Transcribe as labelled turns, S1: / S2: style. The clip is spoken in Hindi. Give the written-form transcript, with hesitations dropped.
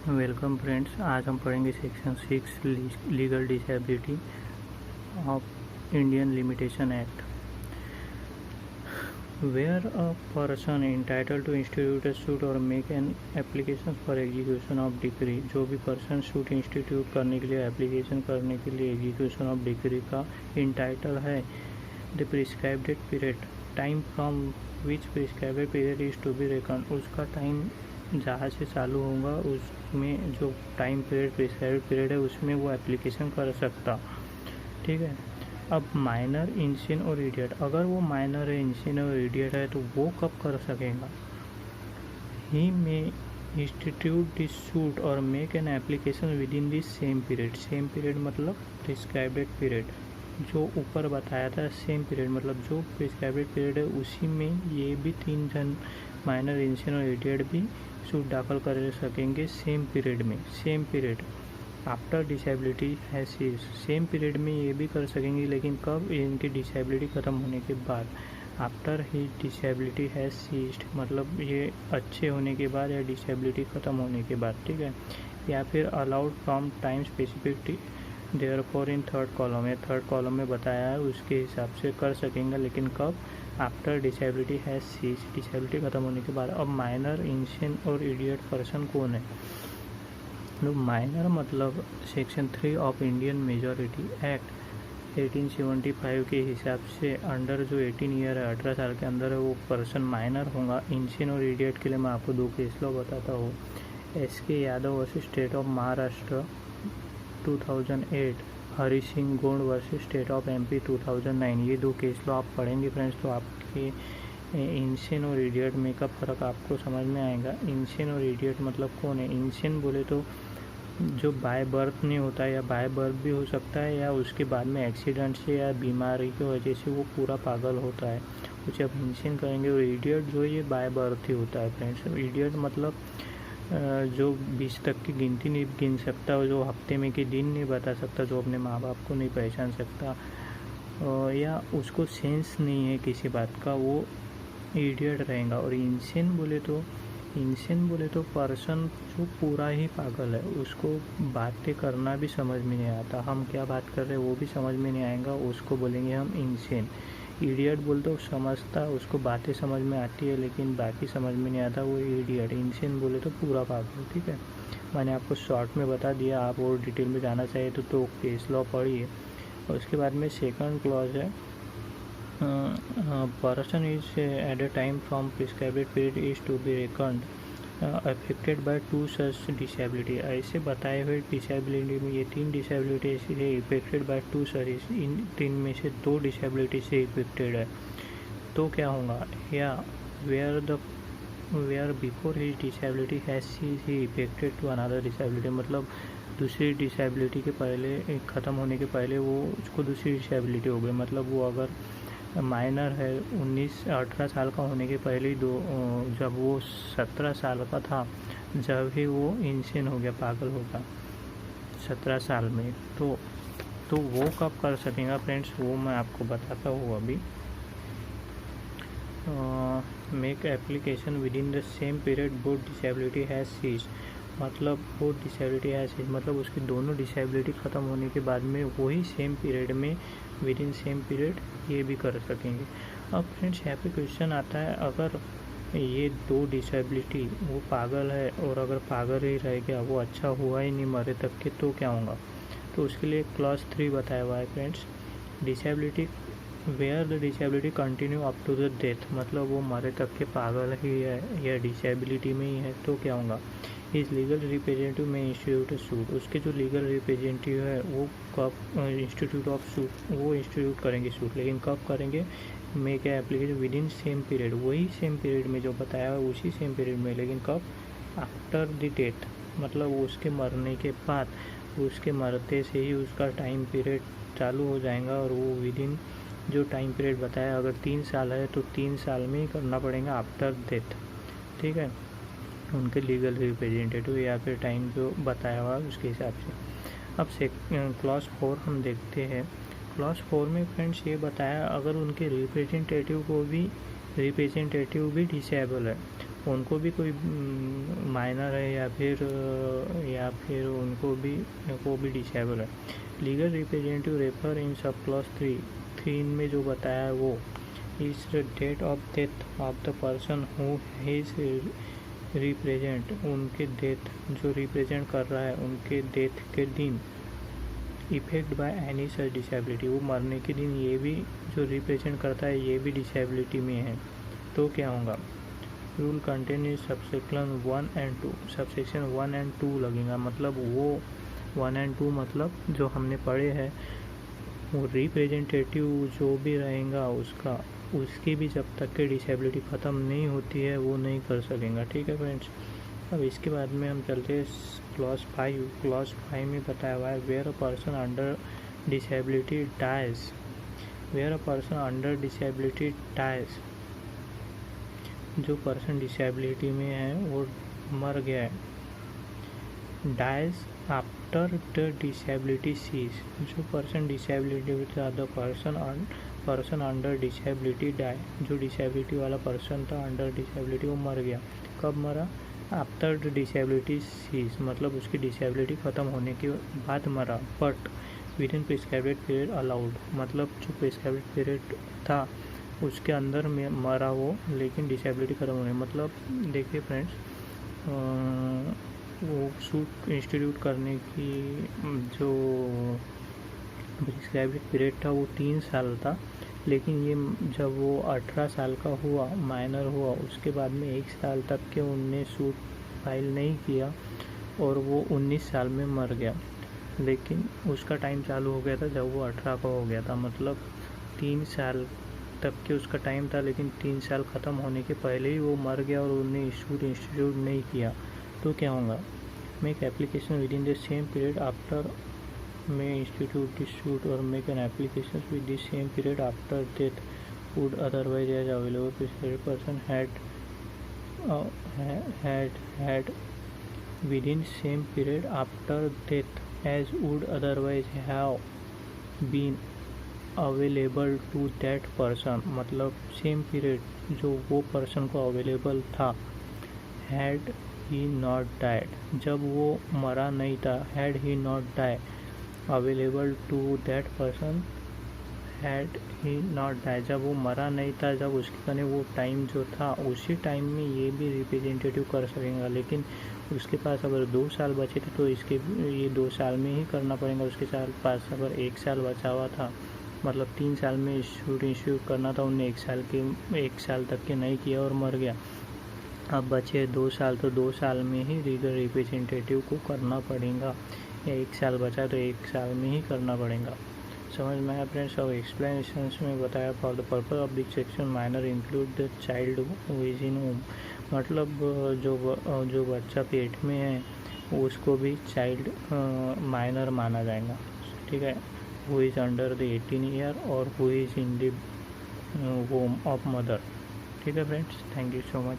S1: Welcome friends. आज हम पढ़ेंगे section 6 legal disability of Indian limitation act. Where a person entitle to institute a suit और make an application for execution of decree, जो भी पर्सन सूट इंस्टीट्यूट करने के लिए एप्लीकेशन करने के लिए एग्जीक्यूशन ऑफ डिक्री का इंटाइटल है, the prescribed period time from which prescribed period is to be reckon, उसका टाइम जहाँ से चालू होगा उसमें जो टाइम पीरियड प्रिस्क्राइब्ड पीरियड है उसमें वो एप्लीकेशन कर सकता। ठीक है। अब माइनर, इंसिन और इडियट, अगर वो माइनर है, इंसिन और इडियट है तो वो कब कर सकेगा? ही में इंस्टीट्यूट दिस सूट और make an application with in this same period. Same period मतलब प्रिस्क्राइब्ड पीरियड, जो ऊपर बताया था सेम पीरियड मतलब जो प्रिस्क्राइब्ड पीरियड है उसी में ये भी 3 जन माइनर, इंसिन और इडियट भी सूट दाखिल कर सकेंगे सेम पीरियड में। सेम पीरियड आफ्टर डिसेबिलिटी है सीज, सेम पीरियड में ये भी कर सकेंगे, लेकिन कब? इनकी डिसेबिलिटी ख़त्म होने के बाद। आफ्टर ही डिसेबिलिटी है सीज्ड मतलब ये अच्छे होने के बाद या डिसेबिलिटी ख़त्म होने के बाद। ठीक है। या फिर allowed from time specific therefore in third column है, थर्ड कॉलम में बताया है उसके हिसाब से कर सकेंगे, लेकिन कब? After disability has cease, disability ख़त्म होने के बाद। अब माइनर, इंसिन और इडियट पर्सन कौन है? तो माइनर मतलब section 3 of Indian majority act 1875 के हिसाब से अंडर जो 18 ईयर है, 18 साल के अंदर है, वो पर्सन माइनर होगा। इंसिन और इडियट के लिए मैं आपको 2 केस लॉ बताता हूँ। SK Yadav versus state of Maharashtra 2008, Hari Singh Gond versus state of MP 2009। ये 2 केस लॉ आप पढ़ेंगे फ्रेंड्स तो आपके इंसिन और इडियट में का फ़र्क आपको समझ में आएगा। इंसिन और इडियट मतलब कौन है? इंसिन बोले तो जो बाय बर्थ नहीं होता है, या बाय बर्थ भी हो सकता है या उसके बाद में एक्सीडेंट से या बीमारी की वजह से वो पूरा पागल होता है, उसे आप इंसिन करेंगे। और इडियट जो ये बाय बर्थ ही होता है फ्रेंड्स। इडियट मतलब जो 20 तक की गिनती नहीं गिन सकता, जो हफ्ते में के दिन नहीं बता सकता, जो अपने माँ बाप को नहीं पहचान सकता, या उसको सेंस नहीं है किसी बात का, वो इडियट रहेगा। और इंसिन बोले तो पर्सन जो पूरा ही पागल है, उसको बातें करना भी समझ में नहीं आता, हम क्या बात कर रहे हैं वो भी समझ में नहीं आएगा, उसको बोलेंगे हम इंसिन। इडियट बोल तो समझता, उसको बातें समझ में आती है लेकिन बाकी समझ में नहीं आता, वो इडियट। इंसिन बोले तो पूरा पागल। ठीक है। मैंने आपको शॉर्ट में बता दिया, आप और डिटेल में जाना चाहिए तो केस लॉ पढ़िए। और उसके बाद में सेकंड क्लॉज है, person is at a time from prescribed period is to be reckoned affected by 2 such disability। ऐसे बताए हुए डिसेबिलिटी में ये 3 डिसेबिलिटी से इफेक्टेड बाय 2 such, इन 3 में से 2 डिसेबिलिटी से इफेक्टेड है तो क्या होगा? या where before his disability has he affected to another disability मतलब दूसरी डिसेबिलिटी के पहले, ख़त्म होने के पहले वो उसको दूसरी डिसेबिलिटी हो गई। मतलब वो अगर माइनर है 18 साल का होने के पहले ही जब वो 17 साल का था, जब ही वो इंसिन हो गया, पागल होगा 17 साल में, तो वो कब कर सकेगा फ्रेंड्स? वो मैं आपको बताता हूँ अभी। Make application within the same period both disability has cease मतलब बोथ डिसेबिलिटी हैज़ सीज मतलब उसकी दोनों डिसेबिलिटी ख़त्म होने के बाद में वही सेम पीरियड में विद इन सेम पीरियड ये भी कर सकेंगे। अब फ्रेंड्स यहाँ पे क्वेश्चन आता है, अगर ये 2 डिसेबिलिटी, वो पागल है और अगर पागल ही रह गया, वो अच्छा हुआ ही नहीं मरे तक के, तो क्या होगा? तो उसके लिए क्लॉज 3 बताया हुआ है friends. Disability where the disability continue up to the death मतलब वो मरे तक के पागल ही है या डिसेबिलिटी में ही है, तो क्या होगा? इस लीगल रिप्रेजेंटेटिव में इंस्टीट्यूट सूट, उसके जो लीगल रिप्रेजेंटेटिव है वो कब इंस्टीट्यूट ऑफ सूट, वो इंस्टीट्यूट करेंगे सूट, लेकिन कब करेंगे? Make application with in same period, वही सेम पीरियड में जो बताया है उसी सेम पीरियड में, लेकिन कब? आफ्टर द डेथ मतलब उसके मरने के बाद, उसके मरते से ही उसका टाइम पीरियड चालू हो जाएगा और वो विद इन जो टाइम पीरियड बताया, अगर 3 साल है तो 3 साल में ही करना पड़ेगा आफ्टर डेथ। ठीक है। उनके लीगल रिप्रेजेंटेटिव या फिर टाइम जो बताया हुआ उसके हिसाब से। अब क्लॉज 4 हम देखते हैं। क्लॉज 4 में फ्रेंड्स ये बताया, अगर उनके रिप्रेजेंटेटिव भी डिसेबल है उनको भी कोई माइनर है या फिर उनको भी डिसेबल है। लीगल रिप्रेजेंटेटिव रेफर इन सब क्लॉज 3 में जो बताया है वो is the date of death of the person who his represent, उनके डेथ जो रिप्रेजेंट कर रहा है उनके डेथ के दिन, effect by any such disability, वो मरने के दिन ये भी जो रिप्रेजेंट करता है ये भी डिसेबिलिटी में है तो क्या होगा। Rule contain is subsection 1 and 2, subsection 1 and 2 लगेगा, मतलब वो 1 एंड 2 मतलब जो हमने पढ़े हैं वो रिप्रेजेंटेटिव जो भी रहेगा उसकी भी जब तक के डिसेबिलिटी ख़त्म नहीं होती है वो नहीं कर सकेगा। ठीक है फ्रेंड्स, अब इसके बाद में हम चलते हैं क्लॉज 5। क्लॉज 5 में बताया हुआ है where a person under disability dies, where a person under disability dies, जो पर्सन डिसेबिलिटी में है वो मर गया है, dies after the disability ceases, जो person disability the person under disability die, जो डिसेबिलिटी वाला पर्सन था अंडर डिसेबिलिटी वो मर गया। कब मरा? आफ्टर द डिसेबिलिटी सीज, मतलब उसकी डिसेबिलिटी ख़त्म होने के बाद मरा, but with in prescribed period allowed, मतलब जो प्रिस्क्राइब्ड पीरियड था उसके अंदर में मरा वो, लेकिन डिसेबिलिटी ख़त्म होने, मतलब देखिए फ्रेंड्स वो सूट इंस्टीट्यूट करने की जो प्रिस्क्राइब्ड पीरियड था वो 3 साल था, लेकिन ये जब वो 18 साल का हुआ, माइनर हुआ, उसके बाद में 1 साल तक के उनने सूट फाइल नहीं किया और वो 19 साल में मर गया, लेकिन उसका टाइम चालू हो गया था जब वो 18 का हो गया था, मतलब 3 साल तक के उसका टाइम था, लेकिन 3 साल ख़त्म होने के पहले ही वो मर गया और उन्हें सूट इंस्टीट्यूट नहीं किया तो क्या होगा। Make application within the same period after may institute this suit or make an application with the same period after death would otherwise as available prescribed person had within same period after death as would otherwise have been available to that person, मतलब same period जो वो पर्सन को अवेलेबल था, had he not died, जब वो मरा नहीं था, had he not died available to that person, had he not die, जब वो मरा नहीं था, जब उसके कने वो टाइम जो था उसी टाइम में ये भी रिप्रेजेंटेटिव कर सकेगा, लेकिन उसके पास अगर 2 साल बचे थे तो इसके ये 2 साल में ही करना पड़ेगा। उसके पास अगर 1 साल बचा हुआ था, मतलब 3 साल में शूट इंस्टीट्यूट करना था, उनने 1 साल तक के नहीं किया और मर गया। अब बचे 2 साल, तो 2 साल में ही लीगल रिप्रेजेंटेटिव को करना पड़ेगा, या 1 साल बचा तो 1 साल में ही करना पड़ेगा। समझ में आया फ्रेंड्स। और एक्सप्लेनेशन में बताया for the purpose of this section minor include the child who is in home, मतलब जो बच्चा पेट में है उसको भी चाइल्ड माइनर माना जाएगा। ठीक है, who is under the 18 year और who is in the home of mother. ठीक है friends, thank you so much.